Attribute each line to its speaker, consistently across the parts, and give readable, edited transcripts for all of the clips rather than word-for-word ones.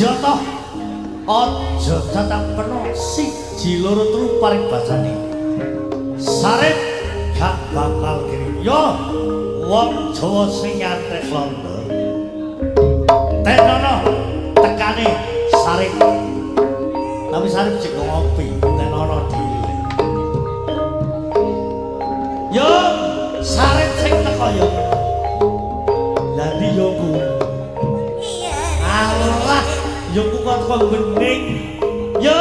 Speaker 1: ya toh aja datang peno siji loro telu paring bacane Sarip gak bakal kirim yo wong Jawa sing nyantek londo tenono tekane Sarip tapi Sarip cek ngopi tenono dile yo Sarip sing teko yo lha yo ku Allah yo ku kok teko bening yo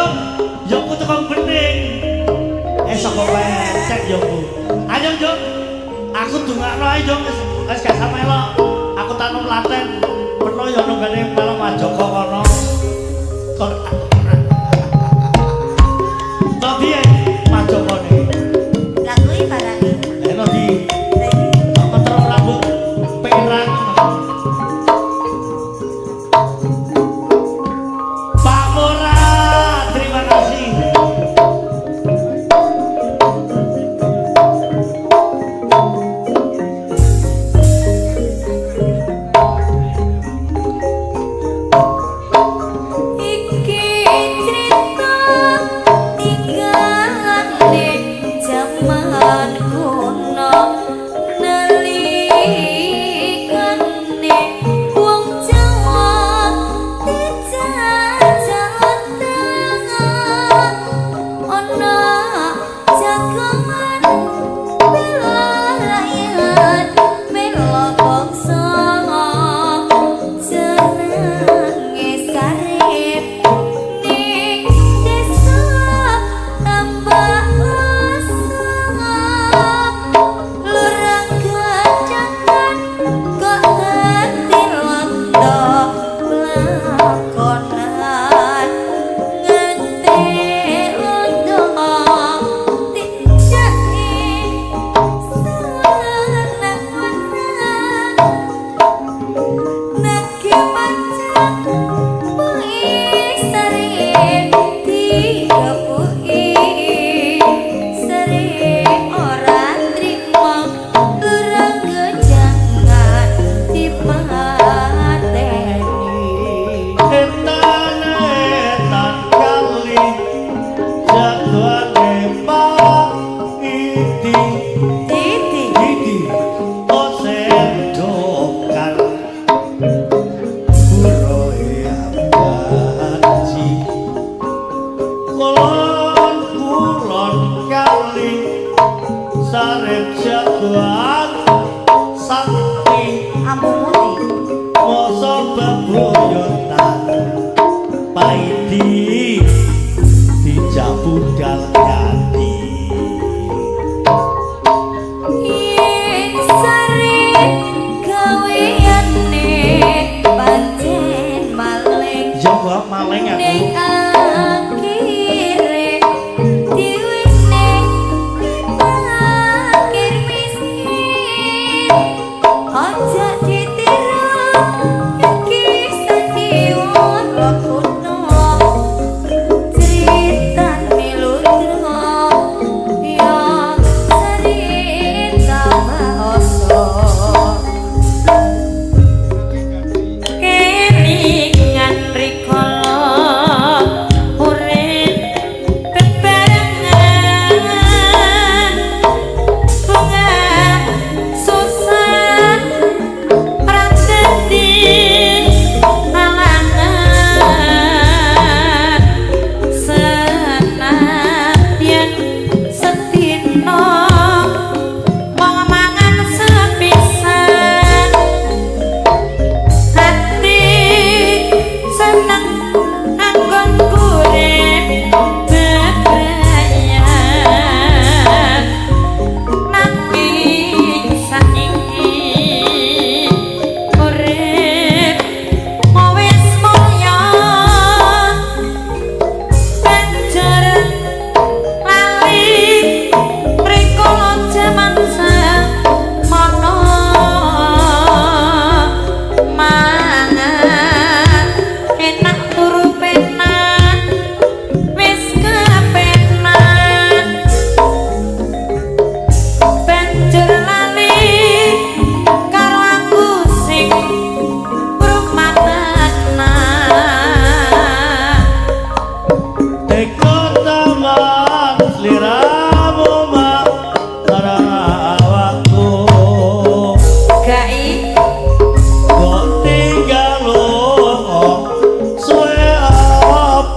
Speaker 1: ku teko bening saka becek yo ku ayo yo aku dongakno ae yo wis gak samelo aku tanum laten peno yo nunggane melo majoko kono kon tapi majokone lha kuwi barane eno di meter rambut perang Pak Murad terima kasih
Speaker 2: Kelingan rikala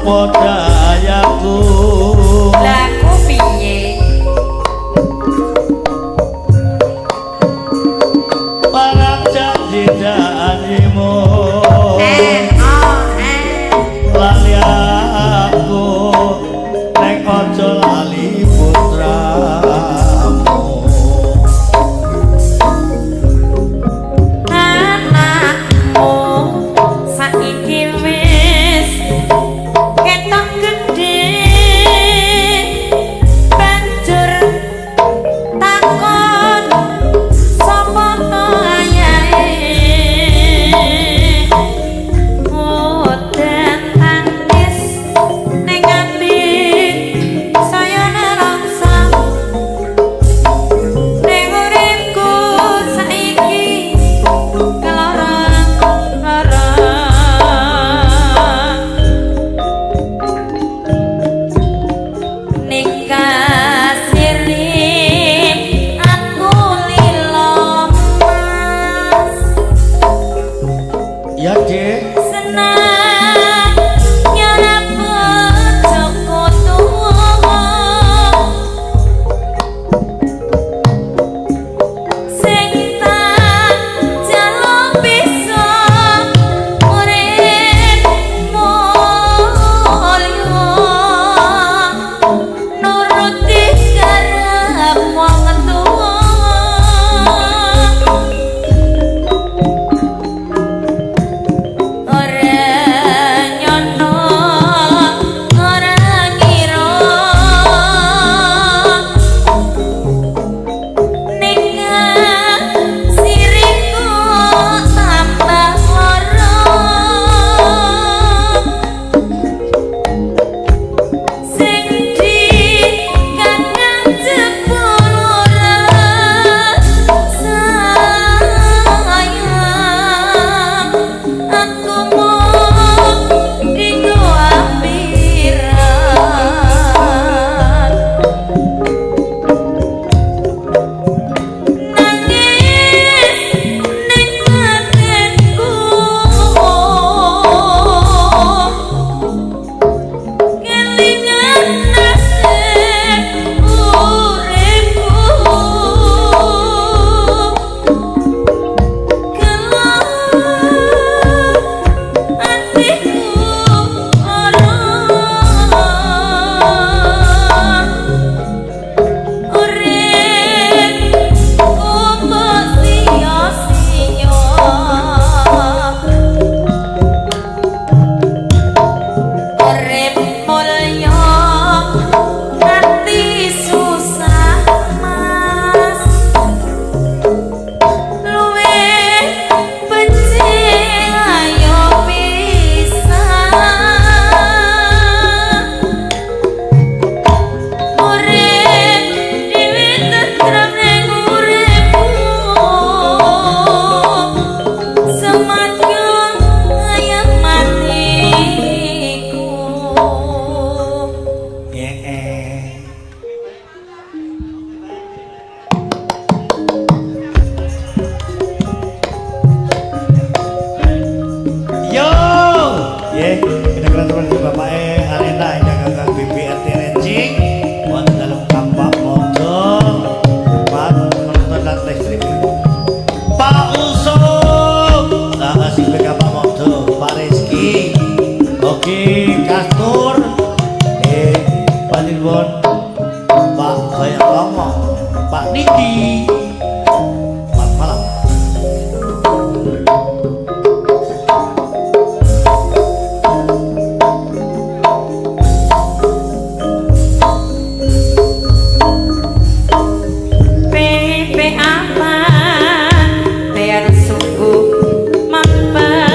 Speaker 1: apa dayaku
Speaker 2: laku piye
Speaker 1: parang janji janimu lali aku nek ojo lali putramu
Speaker 2: anakmu saiki wis ketok gedhe banjur takon sapa to ayahe udan tangis ning ati saya nerangsa ning uripku saiki kelarang-larang ning kasiri aku lilo mas
Speaker 1: ya Dek
Speaker 2: senang nyarap bojoku tuwa sing tak jaluk bisa urip mulya nuruti karep wong tuwa ora nyono ora ngira ning siriku tambah lara sing dikandang jepura sayang aku mau dinggo ampiran nangis ning batinku kelingan nasib uripku gelap atiku ora uripku mbok sia-sia urip mulya ati susah mas luwe becik ayo pisah urip dhewe tentrem ning uripku semakin ayam matiku
Speaker 1: yo kita kena teman di bapak Arena yang gagal BBRT Rencing wonten dalam kampak mojo Pak menonton listrik Pak Usum tak asik ke kampak mojo Pak Rizky oke Kastur Pak Nilbon Pak Bayang Romo Pak Nidi selamat malam
Speaker 2: Pepe apa biar sungguh mempesona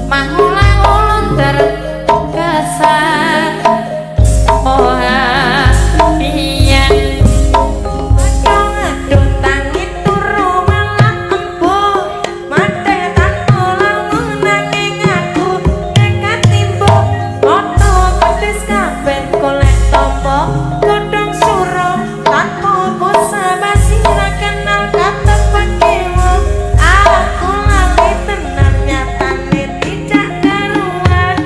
Speaker 2: mangulang ulun terkesan oh iya dong aduh tangi turu malah embuh mate tanpa lamun nanging aku nekat timbul oto pedes kabeh golek tombo godhong suruh tanpa bosa basi ra kenal kata pakewo aku lali tenan nyatane tidak karuan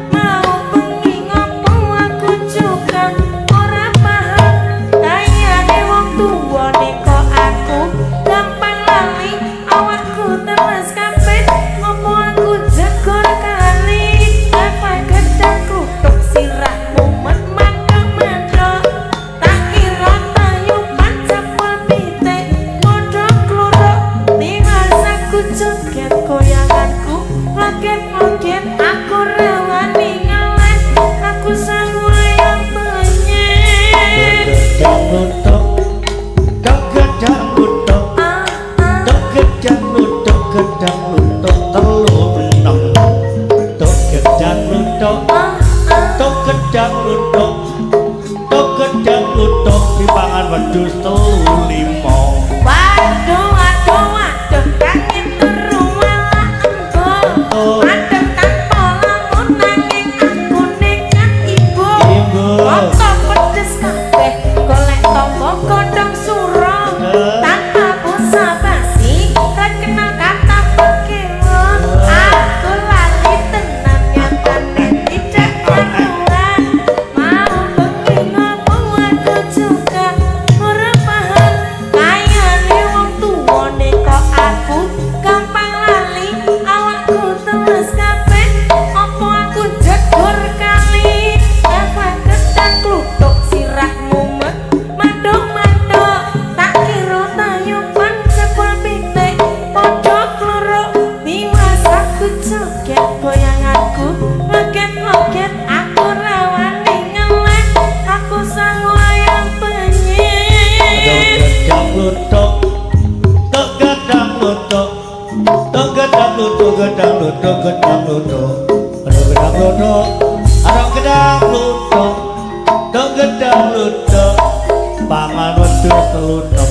Speaker 2: mau bengi ngopo aku juga ora paham kayane wong tuwa nika aku gampang lali awakku terus kabeh ngopo aku jegor kali apa gedang kluthuk sirahmu mandang-mandang tak kira tayuman cepul pitik padha kluruk tiwas aku joget goyanganku loget-loget aku rawani ngeles aku sangwayang penyen
Speaker 1: Danglutuk, gedang lutuk, gedang lutuk, gedang lutuk, telur enam. Gedang lutuk, gedang lutuk, gedang lutuk, dipangan wedhus telu limo.
Speaker 2: waduh waduh waduh kangin turu malah embuh madhep tanpa lamun nanging aku nekat ibu oto pedes kabeh golek tombo godhong surong tanpa busa basi ra kenal kata pekewon aku lali tenan nyatane tidak karuan mau bengi ngopo aku juga ora paham kayane wong tuwa nika aku gampang lali awakku terus kabeh opo aku jegur kali apa gedang kluthuk sirahmu mandok-mandok tak kira tayuman cepul pitik padha kluruk tiwas aku joget goyanganku loget-loget aku rawani ngeles aku sangwayang penyen
Speaker 1: Gedang lutuk, gedang lutuk, gedang lutuk, gedang lutuk, gedang lutuk, gedang lutuk, gedang lutuk, gedang lutuk, pangan wedhus telu enam.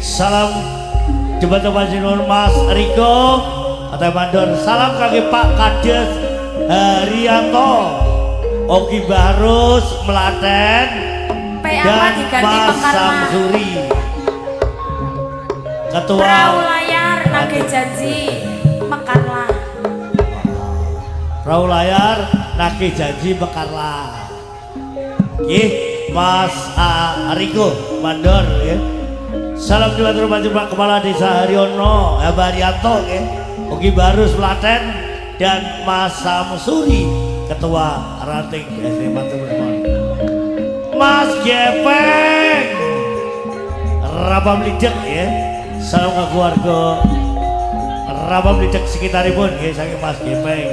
Speaker 1: Salam jembatan Sinur Mas Riko atau Mandor. Salam kaki Pak Kades Haryanto, Oki Barus Melaten, dan Mas Samsuri. Ketua
Speaker 2: Perahu layar nage janji mekarlah.
Speaker 1: Perahu layar nage janji mekarlah. Mas Riko Mandor ya. Salam juga terima Pak Kepala Desa Haryono Haryanto ya. Oki Barus Melaten dan Mas Samsuri Ketua Ranting SD Maturnuwun. Mas Gepeng Rabam Lidek ya. Salam ke keluarga Rabam Lidek sekitaripun ya saking Mas Gepeng.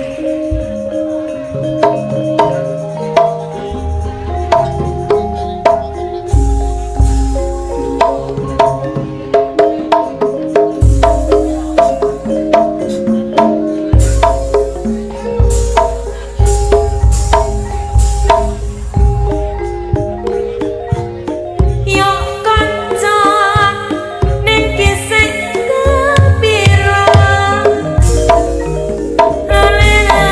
Speaker 2: Lena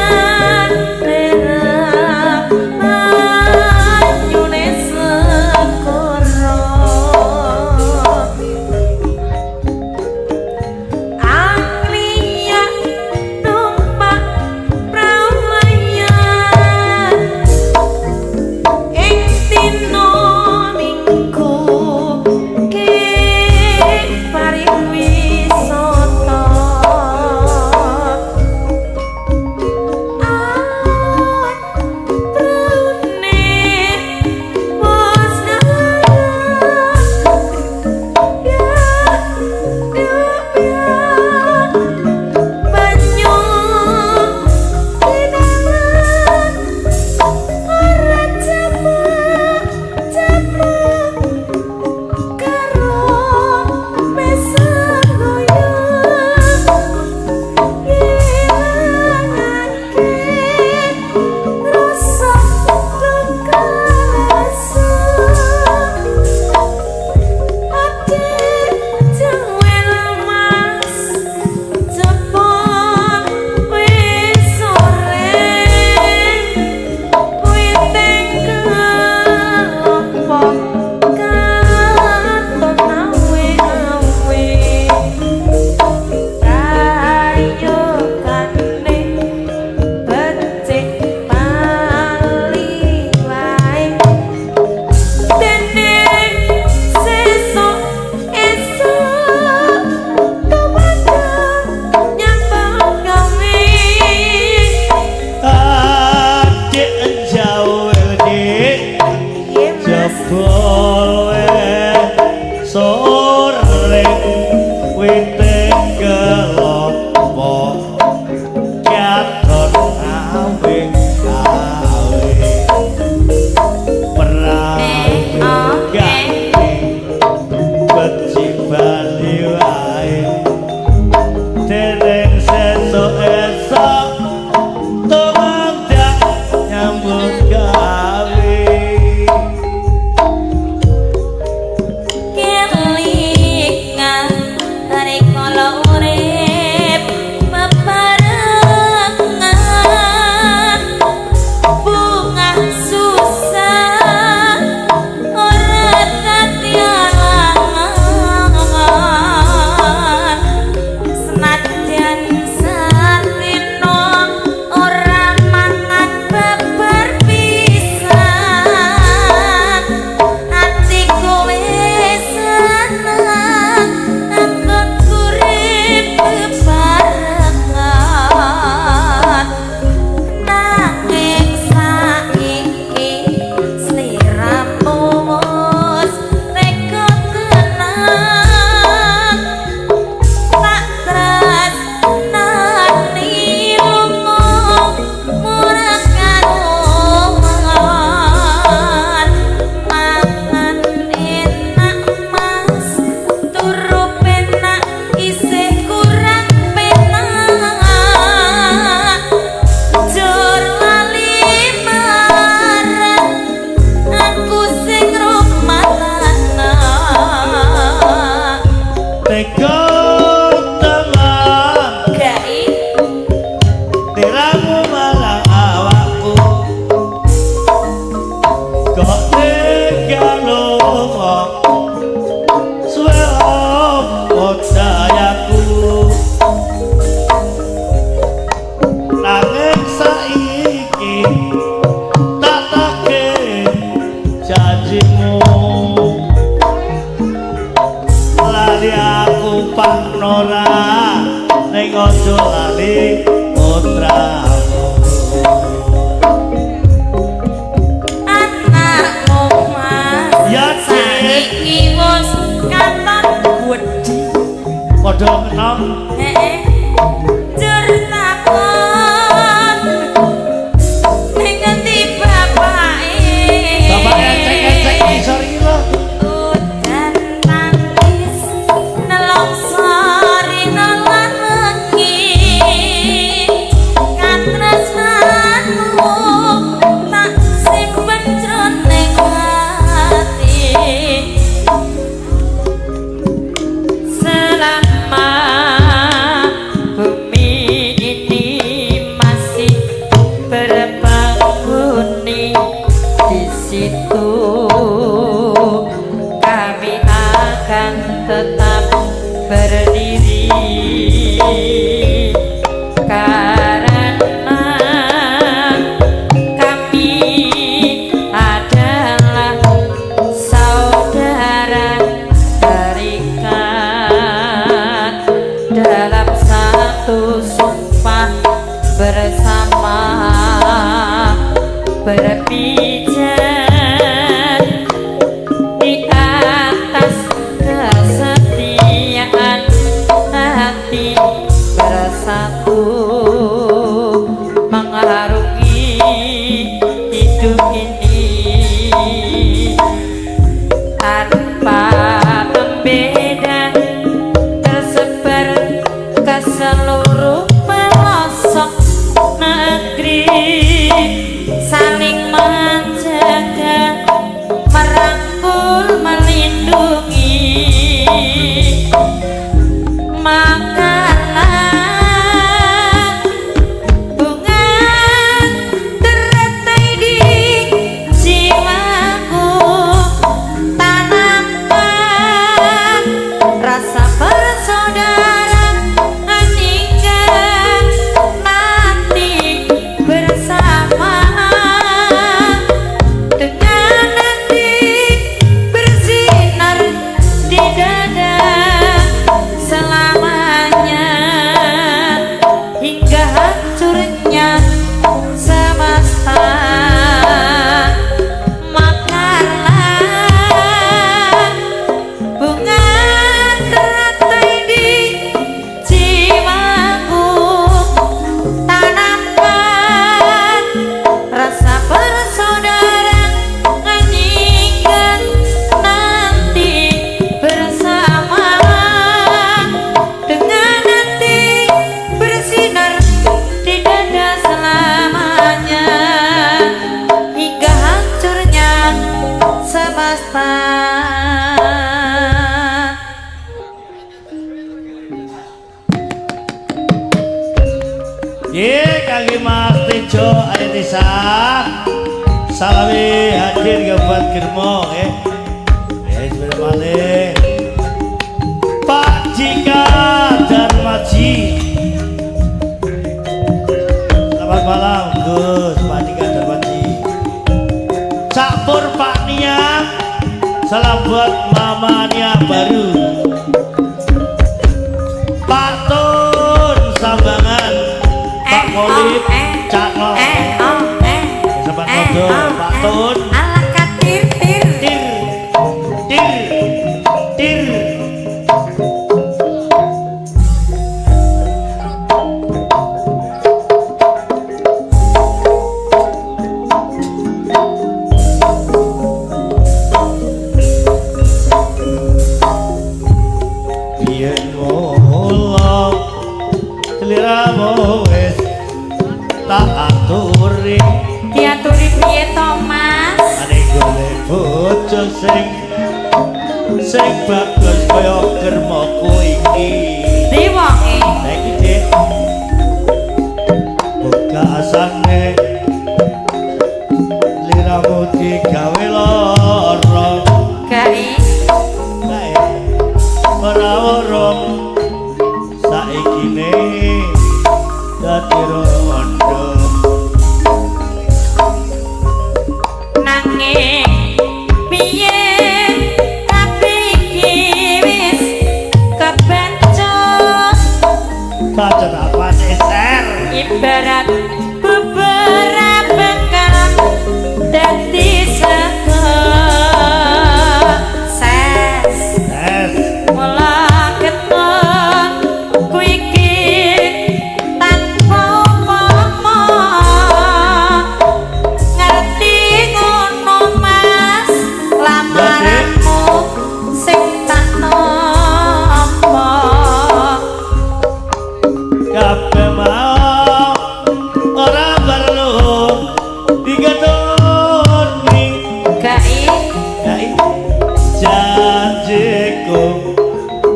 Speaker 2: saiki wis katon wedi
Speaker 1: Padha ngenong
Speaker 2: jur takon ning ngendi bapake
Speaker 1: ecek-ecek isor iki lho
Speaker 2: udan tangis nelongsori nelan wengi katresnanmu tak simpen jroning ati selama bumi ini masih berpenghuni di situ kami akan tetap berdiri karena kami adalah saudara terikat dalam satu sumpah bersama berpijak di atas kesetiaan hati bersatu mengarungi hidup ini tanpa pembeda tersebar ke seluruh pelosok negeri saling menjaga merangkul melindungi makalah bunga teratai di jiwaku tanamkan rasa bersaudara hingga nanti bersama dengan nanti bersinar di dada selamanya hingga hancurnya semesta makanlah bunga teratai di jiwaku tanamkan rasa bersaudara hingga nanti bersama dengan nanti bersinar di dada selamanya hingga hancurnya semesta.
Speaker 1: Ye kangge Mas Tejo Aritisa salami hadir Kabupaten Germo sebentar malih Pak Jika Darmaji selamat malam Gus Pak Jika Darmaji Campur Pak Nia salam buat Mama Nia baru Pak Tun Sambangan Pak Kolip Cak Nol Sobat Mojo Pak Tun
Speaker 2: ala katir tir
Speaker 1: Tir Yen mulo seliramu wis tak aturi
Speaker 2: diaturi piye to Mas
Speaker 1: ane golek bojo sing bagus kaya germoku iki
Speaker 2: di wonge
Speaker 1: nek iki Dik buka asane liramu digawe lara
Speaker 2: gai
Speaker 1: kae ora urung saiki ne dadi rondo
Speaker 2: nanging piye tapi iki wis kebencut
Speaker 1: janjiku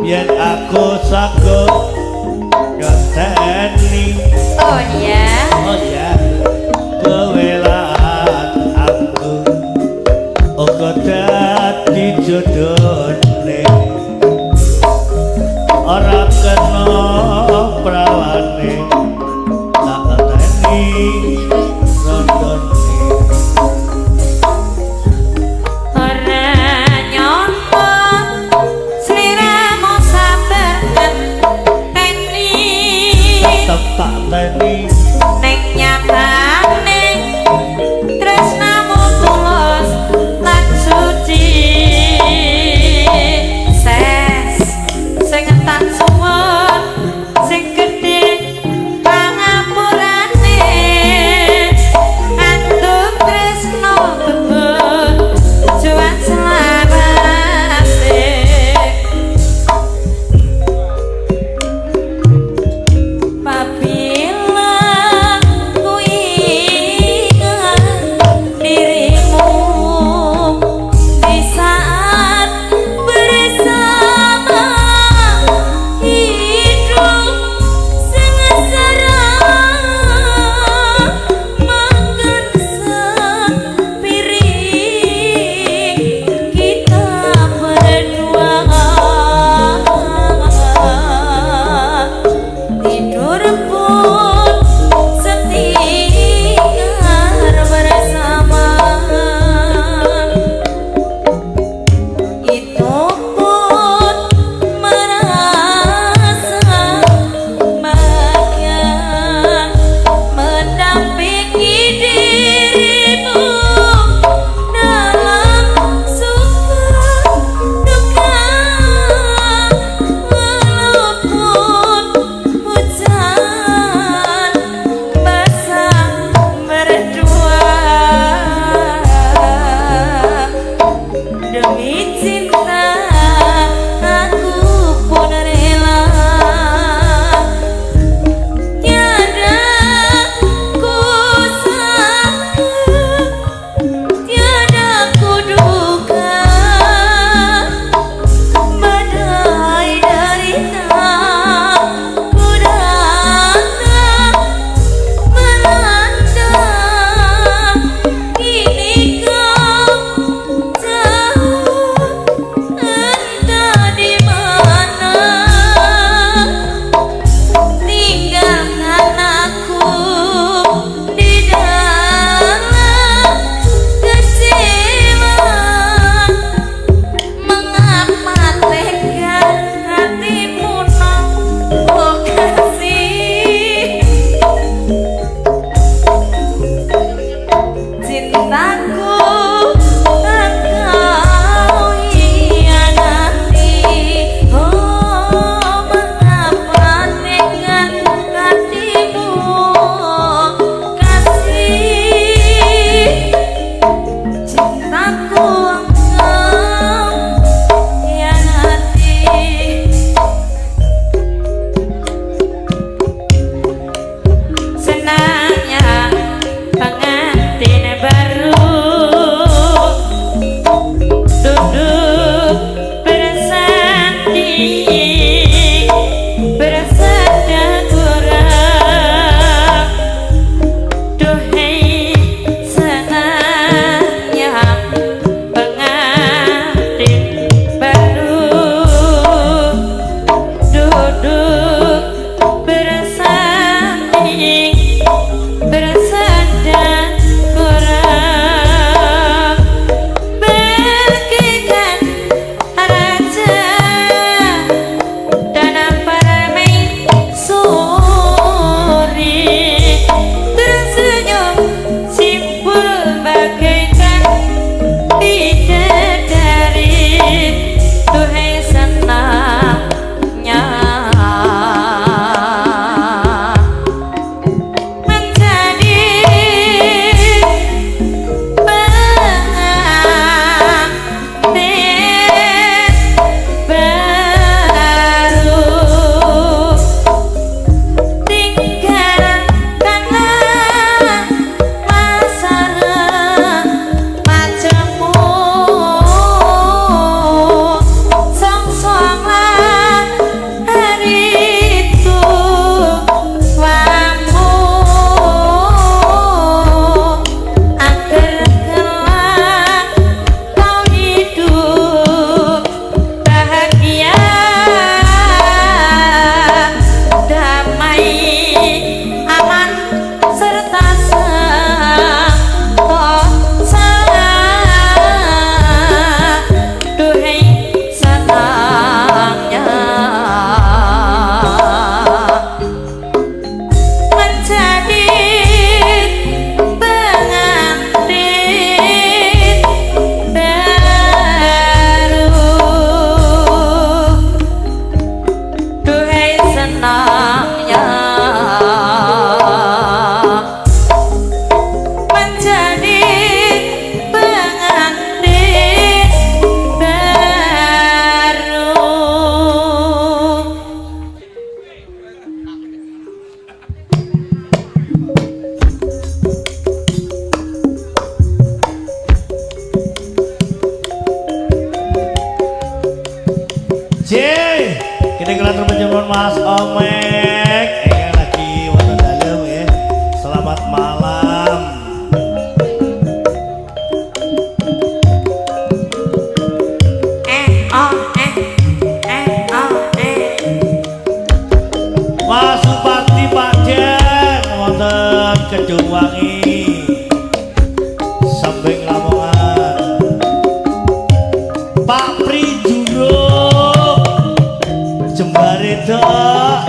Speaker 1: biar aku sakut ngeteni.
Speaker 2: Oh iya.
Speaker 1: Oh ya, kewelaan aku uga dadi jodone ora kena prawane tak ngeteni rondone.
Speaker 2: Ora nyangka sliramu sabar ngenteni.
Speaker 1: Tepak teni
Speaker 2: Nek nyatane tresnamu tulus lan suci. Ses sing tak suwun sing gedhe pangapurane antuk tresno bebut juan selawase. Apabila ku ingat dirimu di saat bersama hidup sengsara makan sepiring kita berdua. Tidur pun setinggal bersama. Itu pun merasa bahagia mendampingi dirimu dalam suka duka. Walaupun hujan basah berdua demi cinta
Speaker 1: J, kita kelantar menjemput Mas Omek. Lagi wonten dalem ya. Selamat malam. Mas Suparti Pak Jen wonten Kedungwangi. Samping Lamongan. Pak Prijuro Jembare dok.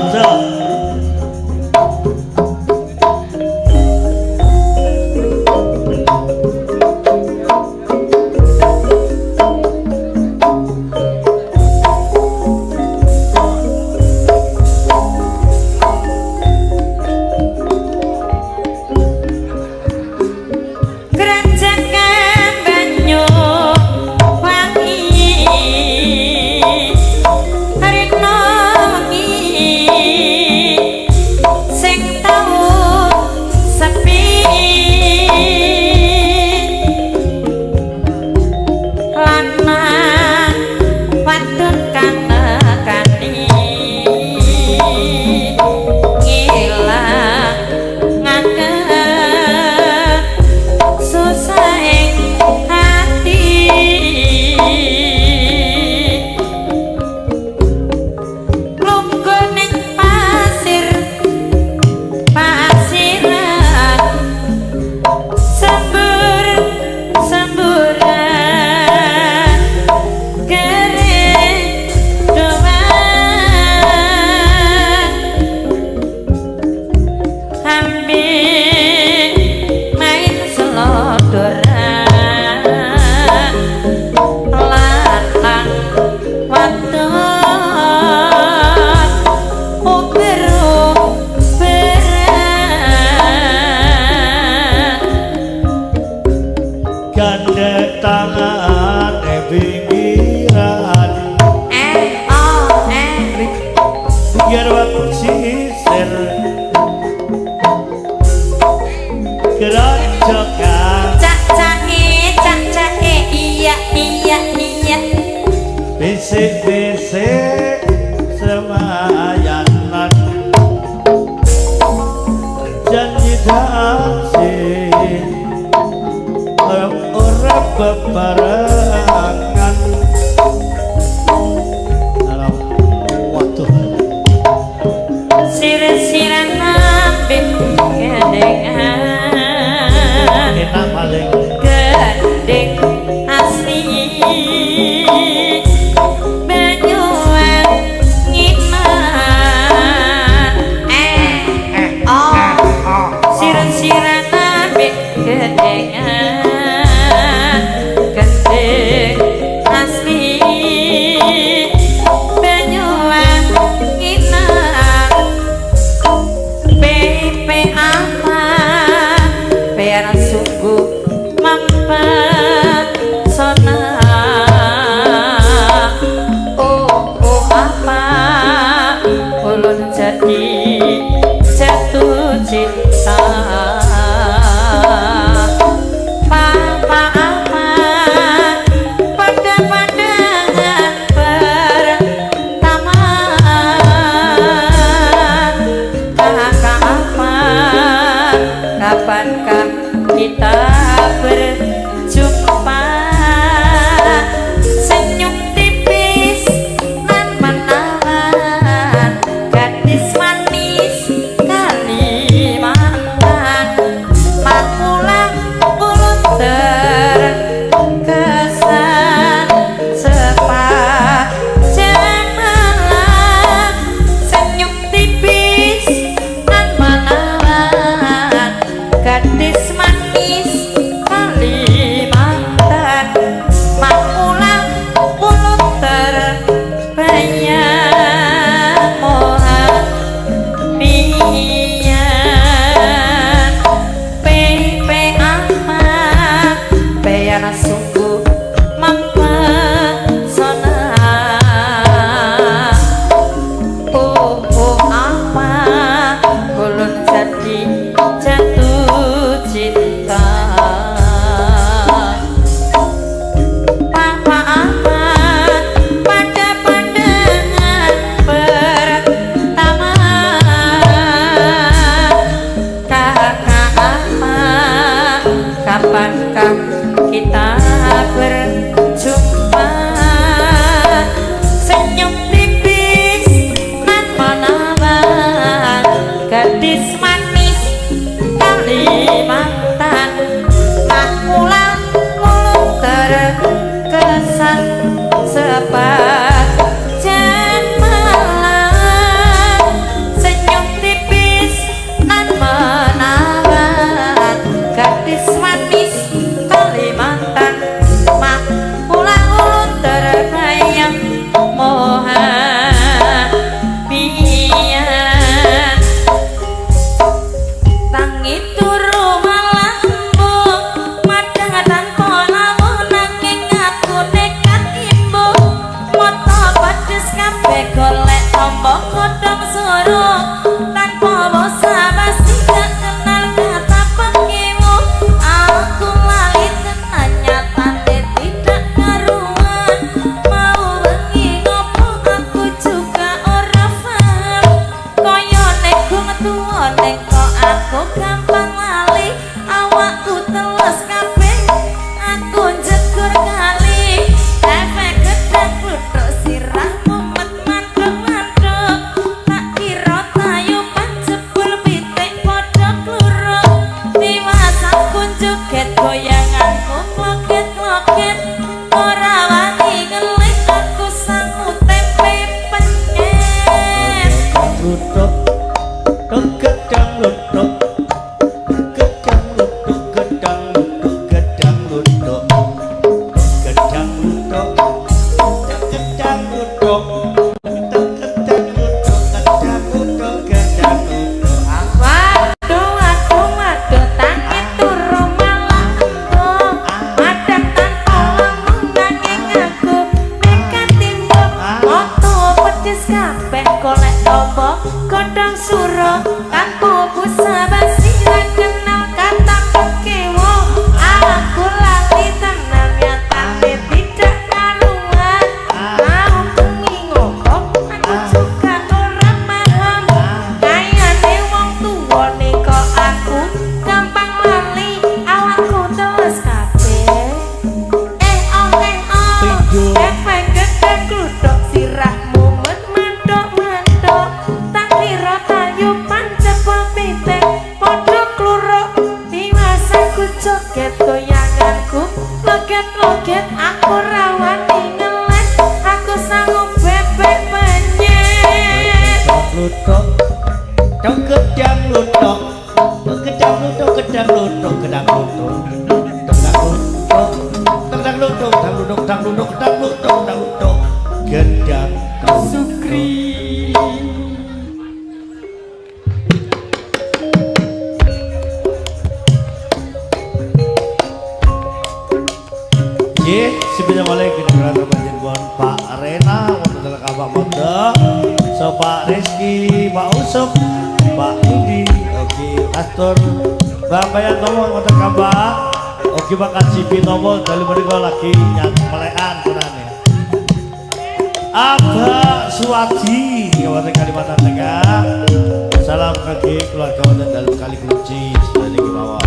Speaker 1: Gandeng tangan pinggiran biar waktu sisir kerocokan
Speaker 2: cak-cake iya
Speaker 1: bisik-bisik semayanan janji dasih ora bebarengan. Waduh.
Speaker 2: Sir-siran nabi gandengan.
Speaker 1: Enak paling.
Speaker 2: Gandeng asli Banyuwangi. sebat jan malam senyum tipis nan menawan gadis manis Kalimantan mak pulang ulun terbayang moha pian tangi turu malam madang tanpa lamun nanging aku nekat imbu moto pedes kabeh golek tombo kodong suruh tanpa bosa basi gak kenal kata pengimu aku lali tenan nyatane tidak karuan mau bengi ngopo aku juga ora paham koyo nek tuwa nek kok aku gampang lali awakku teles kabeh aku jegur kali efek gedang kluthuk sirahmu met manduk-manduk tak kira tayuban jebul pitik padha kluruk tiwasaku joget goyanganku kloget-kloget ora wani ngelik aku sangu tempe penyet
Speaker 1: Lutuk, gedang lutuk, gedang lutuk, gedang lutuk, gedang lutuk, gedang lutuk, gedang lutuk, gedang lutuk, gedang lutuk, gedang lutuk.
Speaker 2: waduh waduh waduh tangi turu malah empuk madang tanpa lamun nanging aku nekat timbuk moto pedes kabeh golek tombo godhong suruh tanpa busa basi ra kenal kata pekewo aku lali tenan nyatane tidak karuan mau bengi ngopo aku juga ora paham kayane wong tuwa nek kok aku gampang lali awakku teles kabeh efek gedang kluthuk sirahmu met manduk-manduk tak kira tayuban jebul pitik padha kluruk tiwasaku joget goyanganku loget-loget aku rawani ngeles aku sanggup bebek penyet
Speaker 1: Lutuk, gedang lutuk, gedang lutuk, gedang lutuk, gedang lutuk, gedang lutuk, gedang lutuk, gedang lutuk, gedang lutuk, gedang lutuk, gedang lutuk, gedang
Speaker 2: Sukri
Speaker 1: Nggih, sebelum mulai kedengaran panjenengan Pak Rena, wonten Kabak Mondo, so Pak Rizky, Pak Usuk, Pak Budi, oke, Astor, Bapak yang nomor wonten Kabak, oke Pak Kacipi nomor dari mereka lagi nyat melekan kunane. Abah Suwadi, Kabupaten Kalimantan Tengah, salam kaki keluarga wonten dalam Kali Kunci, sudah di bawah.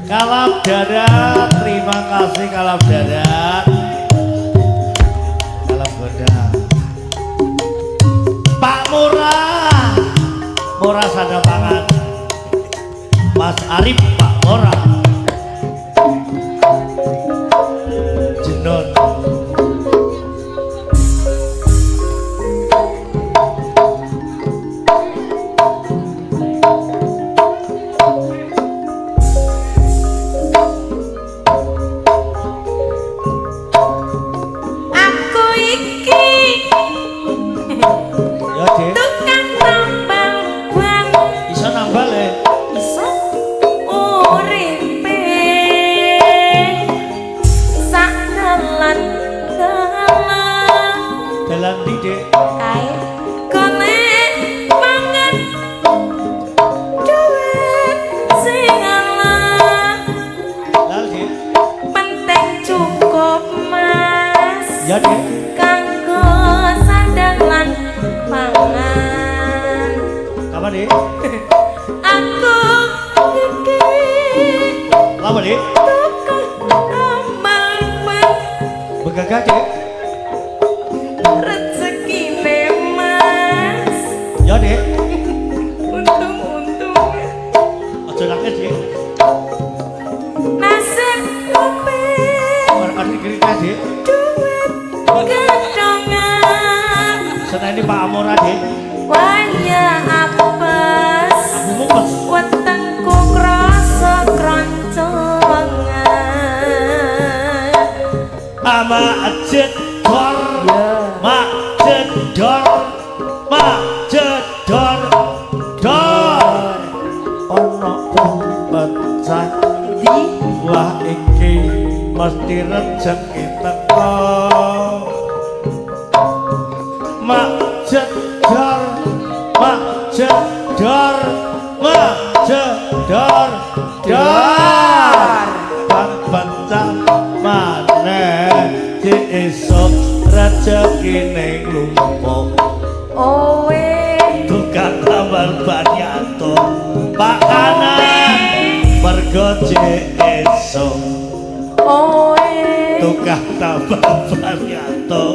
Speaker 1: Kalap darat, terima kasih kalap darat. Kalap goda. Pak Murah, Murah sada pangan. Mas Arif, Pak Murah. Jenon.
Speaker 2: aku iki
Speaker 1: Ya, Dek.
Speaker 2: tukang tambal ban
Speaker 1: Bisa nambah le.
Speaker 2: iso uripe sak dalan
Speaker 1: Dalam di Dek.
Speaker 2: kae golek mangan duit sing ala
Speaker 1: Lalu Dek.
Speaker 2: penting cukup mas
Speaker 1: Ya, Dek.
Speaker 2: kanggo sandang lan pangan
Speaker 1: Kapan Dek?
Speaker 2: aku iki
Speaker 1: Lama Dek.
Speaker 2: tukang tambal ban
Speaker 1: Begagah Dek.
Speaker 2: rezekine mas
Speaker 1: Ya, Dek.
Speaker 2: untung-untung
Speaker 1: Ojo nangis Dek.
Speaker 2: nase
Speaker 1: ama jedor mak jedor dor ono pemecah
Speaker 2: Di
Speaker 1: wah iki mesti rezeki teko mak jedor dor pecah maneh di esok rezeki ning lumpuk
Speaker 2: owe
Speaker 1: tukang tambal banyato pakanan mergo esok
Speaker 2: owe
Speaker 1: tukang tambal banyato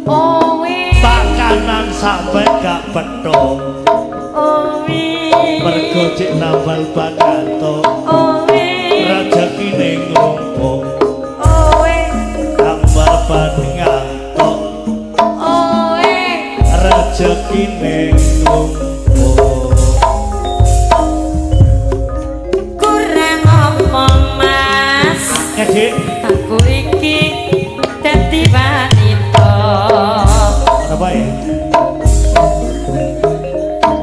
Speaker 2: owe
Speaker 1: pakanan sampai gak petung
Speaker 2: owe
Speaker 1: mergo nambal banyato
Speaker 2: owe
Speaker 1: rezeki ning lumpuk
Speaker 2: owe
Speaker 1: tambal banyato
Speaker 2: owe
Speaker 1: rezeki ning lumpuk
Speaker 2: kurang apa mas
Speaker 1: Dik
Speaker 2: aku iki dadi wanita
Speaker 1: apa ya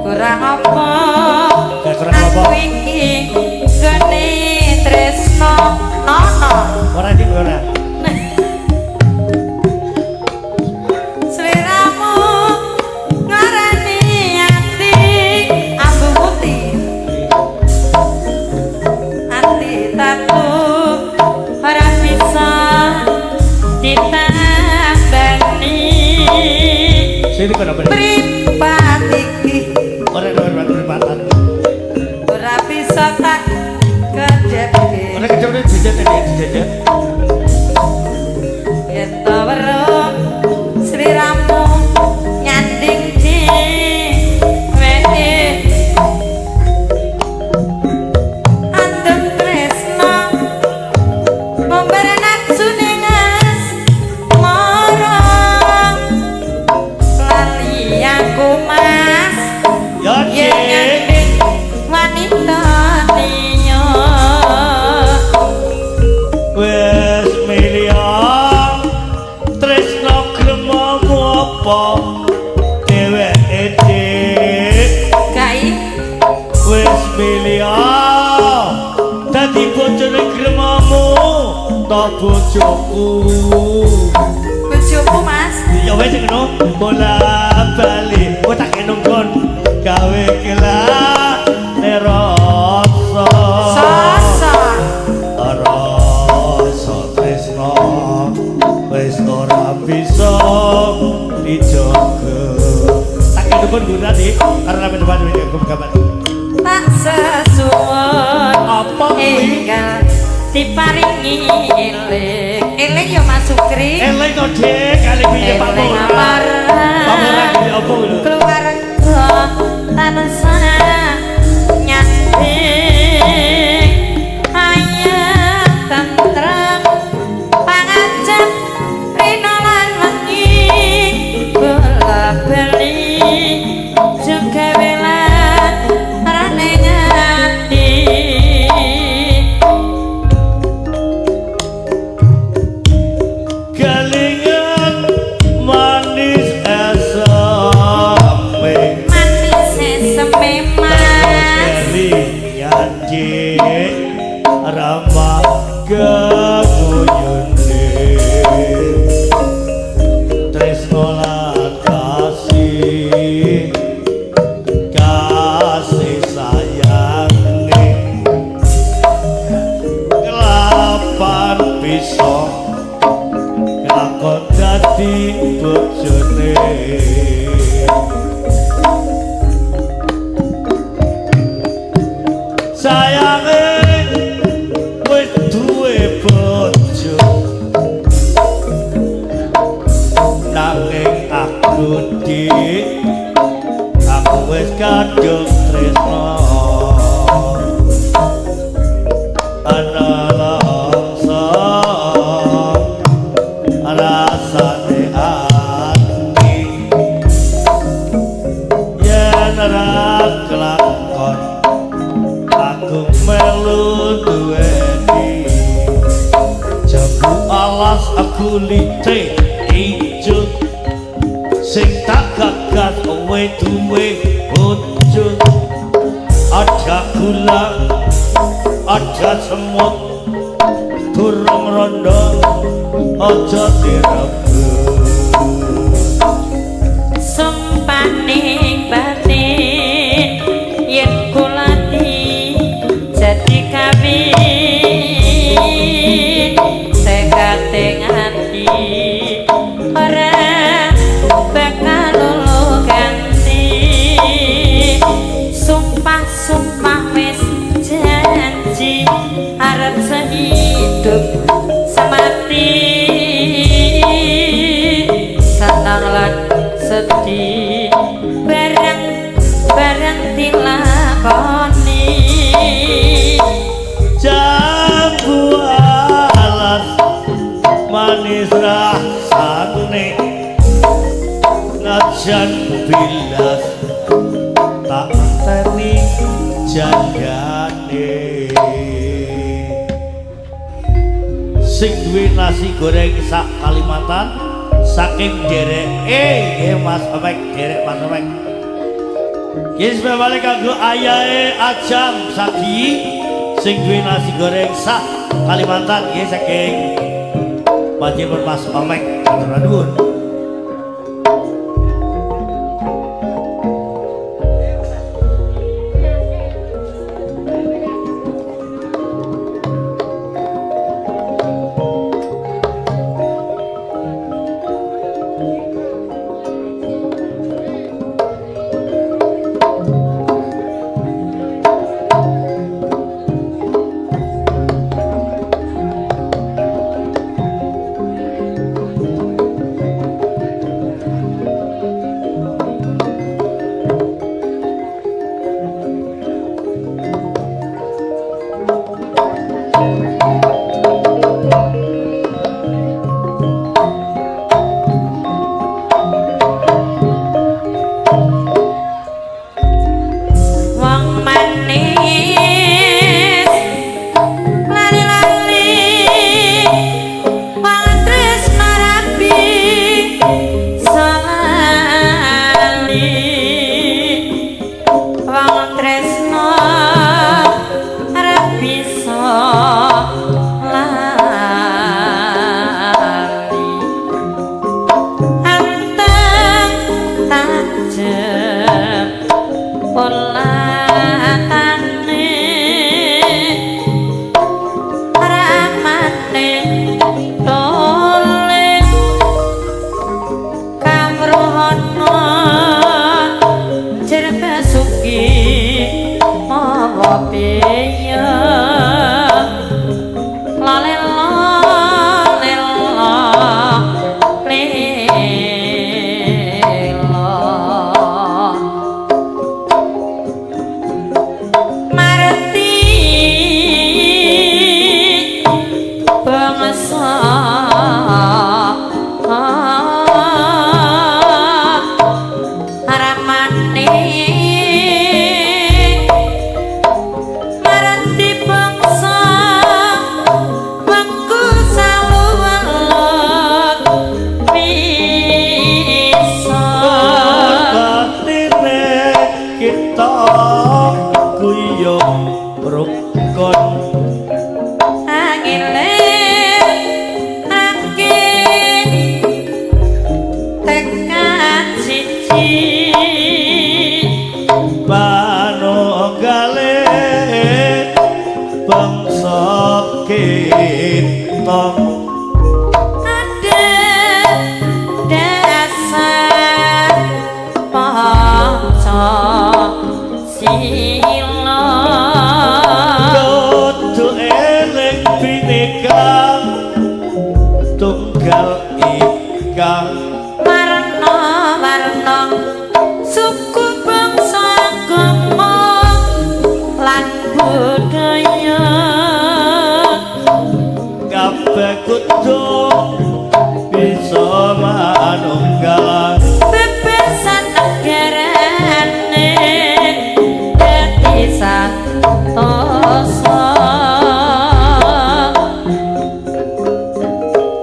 Speaker 2: kurang apa
Speaker 1: gak kurang apa
Speaker 2: aku iki gene tresno nono
Speaker 1: ora dik ora
Speaker 2: seliramu ngarani ati ambu putih ati taku ora bisa ditandani
Speaker 1: sini kok apa
Speaker 2: pripat iki
Speaker 1: ora berpatan
Speaker 2: ora bisa tak kedepke
Speaker 1: ora kecil dijajah
Speaker 2: yen ta weruh sliramu nyanding di weke andem tresno membara nafsu nengas moro lali aku mas
Speaker 1: ya
Speaker 2: yen
Speaker 1: dik
Speaker 2: nyanding wanita liya
Speaker 1: wis milya tresno gremamu apa dheweke dik
Speaker 2: kai
Speaker 1: wis milya dadi bojone gremamu ta bojoku
Speaker 2: bojoku mas
Speaker 1: ya wis ngono bola bali tak nunggon gawe kelah nerasa
Speaker 2: sosok
Speaker 1: rasa tresno wis ora bisa dijaga tak nunggon guna dik karena depan aku kabar
Speaker 2: tak sesuwun
Speaker 1: apa kuwi
Speaker 2: enggal diparingi eling ya Mas Sukri
Speaker 1: elek kok dik kali piye Pak
Speaker 2: eling
Speaker 1: Mora
Speaker 2: apar
Speaker 1: Pak Mora iki apa lho
Speaker 2: keluarga tansah nyanding ayat tentrem pangancep rina lan wengi bola bali juga welan rane ngati
Speaker 1: kelingan manis asam
Speaker 2: manis sesame
Speaker 1: kulite ijo sing tak gagas kowe duwe bojo ada gula ada semut durung rondo aja direbut
Speaker 2: sumpaning batin yen kula jadi kawin sekate ngati ora bakal lulu ganti sumpah wis janji arep sehidup semati senang lan sedih bareng dilakoni
Speaker 1: jambu alas manis rasane najan bilas tak teni jagane sing duwe nasi goreng sak Kalimantan saking derek Mas Opek derek Mas Opek kis balik kanggo ayahe Ajam Sagi sing duwe nasi goreng sak Kalimantan nggih saking panjenengan Mas Opek matur nuwun.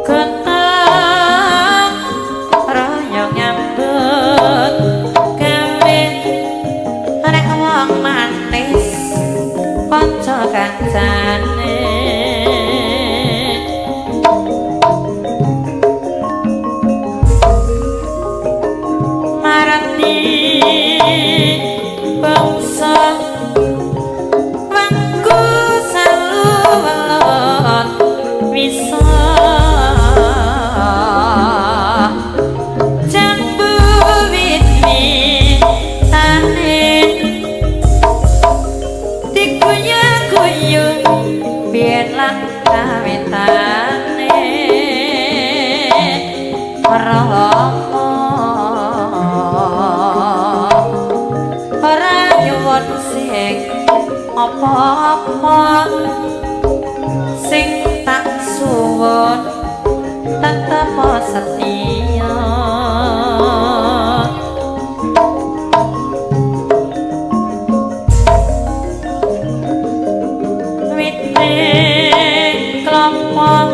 Speaker 2: Kata apa-apa sing tak suwun tetep setia wite kelompok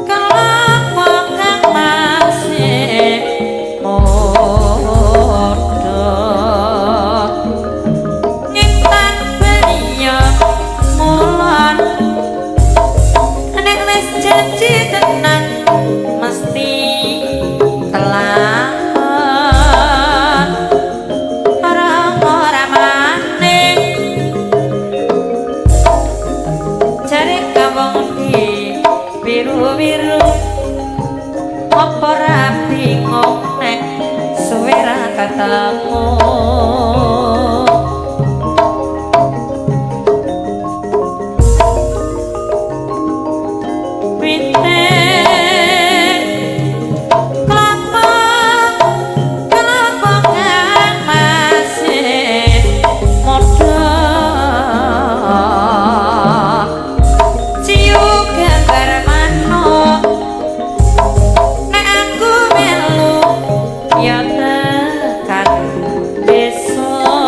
Speaker 2: kelompok kang masih muda ngintan beliau mulan nek wis janji tenan mesti telan ora maning jare kawong di biru-biru apa ra bingung nek suwe ra ketemu ya tekan besok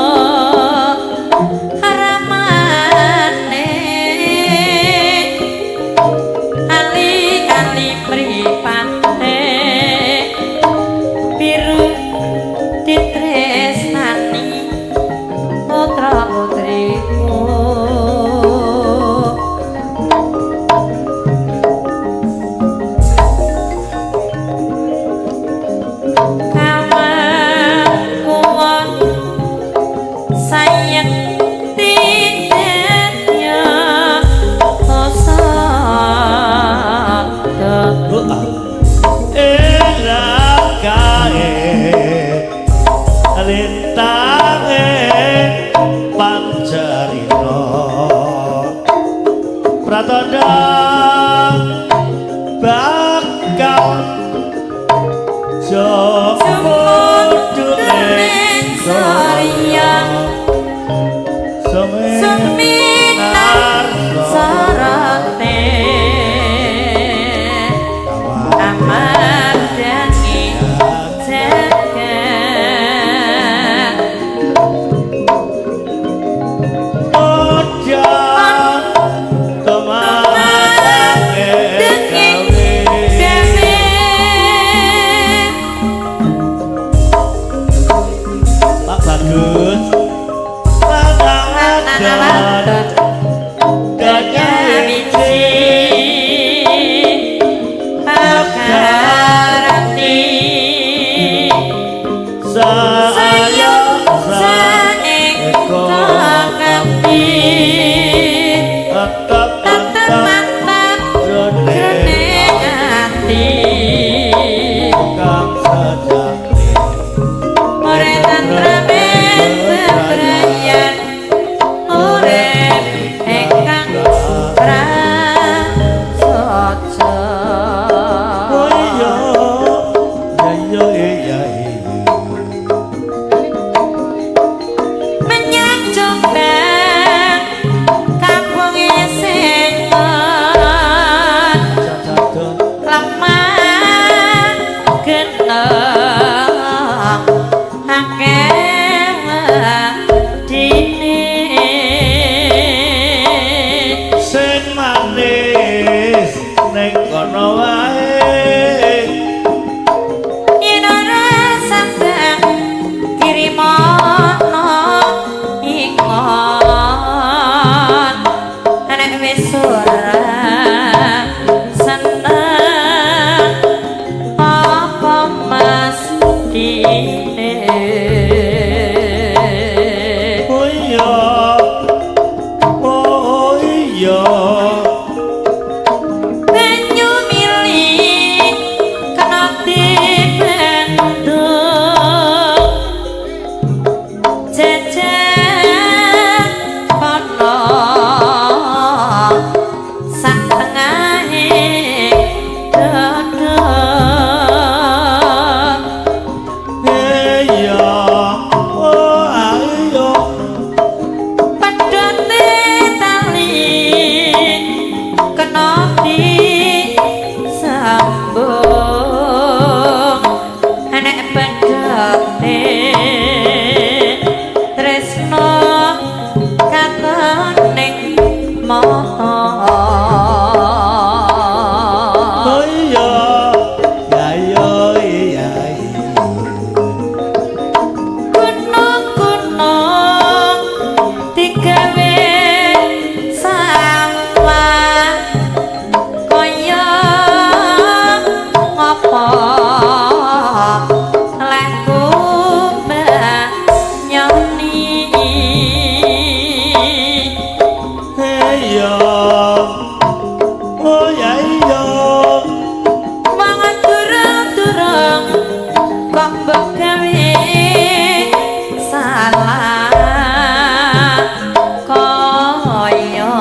Speaker 1: oh ya iya
Speaker 2: Mangan durung-durung kok mbok gawe salah kaya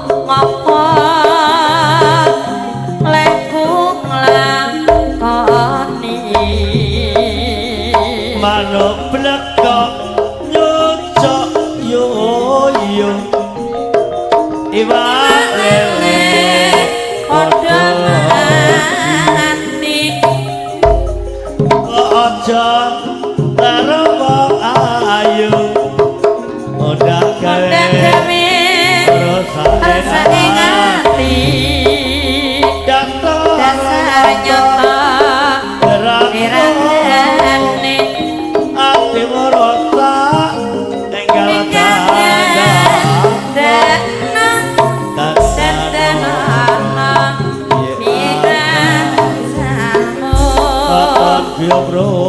Speaker 2: ngopo lekku nglakoni
Speaker 1: manuk blekok nyucok yo yo iwak lele
Speaker 2: padha mati
Speaker 1: aja karo wong ayu ora gawe
Speaker 2: rasane ngati dasar nyata pirang-pirangane
Speaker 1: ati merasa tinggal Bro